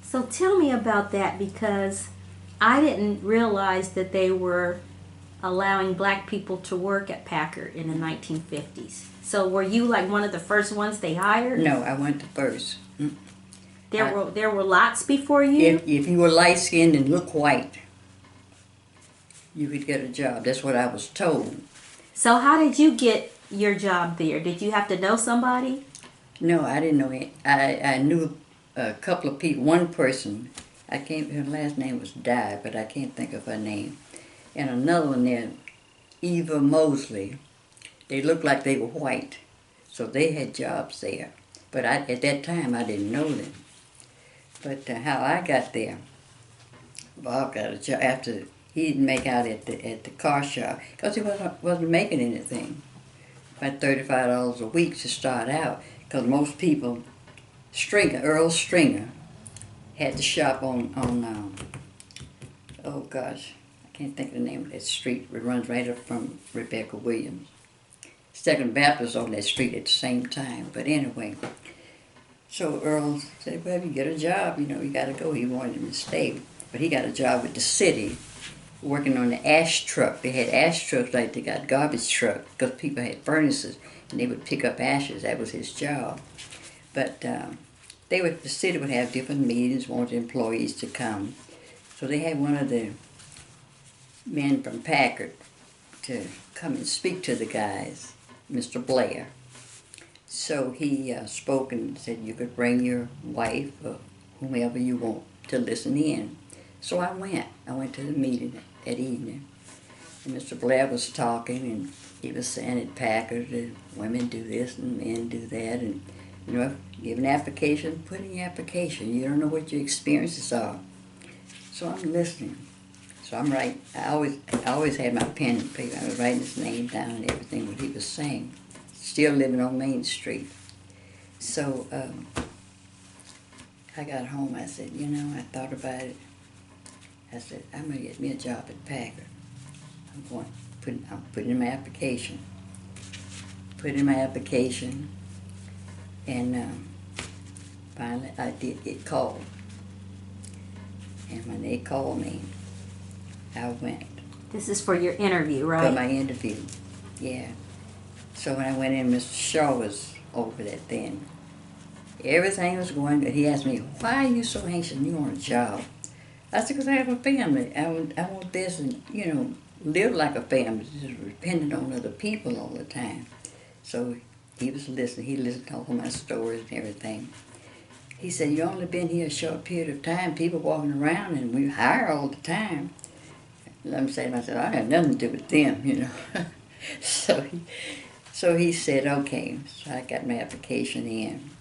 So tell me about that, because I didn't realize that they were allowing black people to work at Packard in the 1950s. So were you like one of the first ones they hired? No, I went to first. There were lots before you? If you were light skinned and look white, you could get a job. That's what I was told. So how did you get your job there? Did you have to know somebody? No, I didn't know it. I knew a couple of people. One person, I can't. Her last name was Di, but I can't think of her name. And another one there, Eva Mosley. They looked like they were white, so they had jobs there. But at that time, I didn't know them. But how I got there, Bob got a job after he didn't make out at the car shop because he wasn't making anything. About $35 a week to start out, because most people, Earl Stringer, had the shop on oh gosh, I can't think of the name of that street. It runs right up from Rebecca Williams. Second Baptist on that street at the same time. But anyway, so Earl said, well, if you get a job, you got to go. He wanted him to stay. But he got a job with the city, working on the ash truck. They had ash trucks like they got garbage truck, because people had furnaces, and they would pick up ashes. That was his job. But the city would have different meetings, wanted employees to come. So they had one of the men from Packard to come and speak to the guys, Mr. Blair. So he spoke and said you could bring your wife or whomever you want to listen in. So I went to the meeting that evening. And Mr. Blair was talking, and he was saying at Packard that women do this and men do that. And, give an application, put in your application. You don't know what your experiences are. So I'm listening. So I'm writing. I always had my pen and paper. I was writing his name down and everything what he was saying. Still living on Main Street. So I got home. I said, I thought about it. I said, I'm going to get me a job at Packard. I'm putting in my application. Put in my application, and finally I did get called. And when they called me, I went. This is for your interview, right? For my interview, yeah. So when I went in, Mr. Shaw was over that then. Everything was going good. He asked me, why are you so anxious? You want a job? I said, because I have a family. I want this and, live like a family, just depending on other people all the time. So he was listening. He listened to all my stories and everything. He said, you only been here a short period of time. People walking around, and we hire all the time. And I'm saying to myself, I have nothing to do with them, So he said, okay. So I got my application in.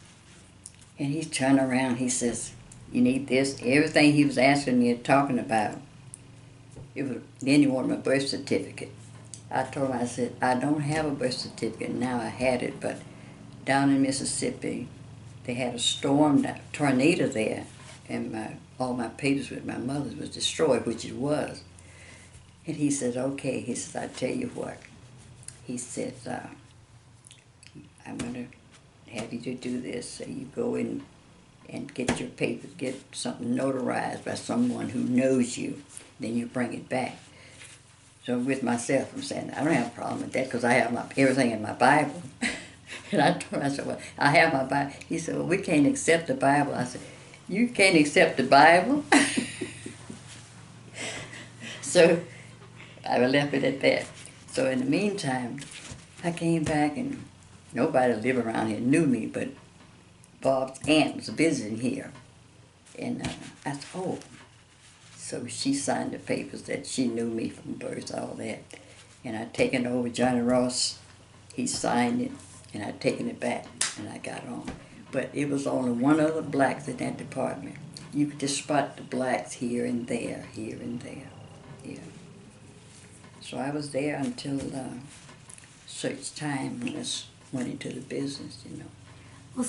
And he turned around. He says, you need this. Everything he was asking me and talking about. Then he wanted my birth certificate. I told him, I said, I don't have a birth certificate. Now I had it, but down in Mississippi, they had a tornado there, and all my papers with my mother's was destroyed, which it was. And he said, okay. He says, I tell you what. He said, I'm going to have you to do this. So you go in and get your papers, get something notarized by someone who knows you. Then you bring it back. So with myself, I'm saying, I don't have a problem with that because I have everything in my Bible. And I told him, I said, well, I have my Bible. He said, well, we can't accept the Bible. I said, you can't accept the Bible? So I left it at that. So in the meantime, I came back, and nobody that lived around here knew me, but Bob's aunt was visiting here. And I said, oh. So she signed the papers that she knew me from birth, all that. And I'd taken it over Johnny Ross. He signed it, and I'd taken it back, and I got on. But it was only one other blacks in that department. You could just spot the blacks here and there, yeah. So I was there until such time when I went into the business, Well,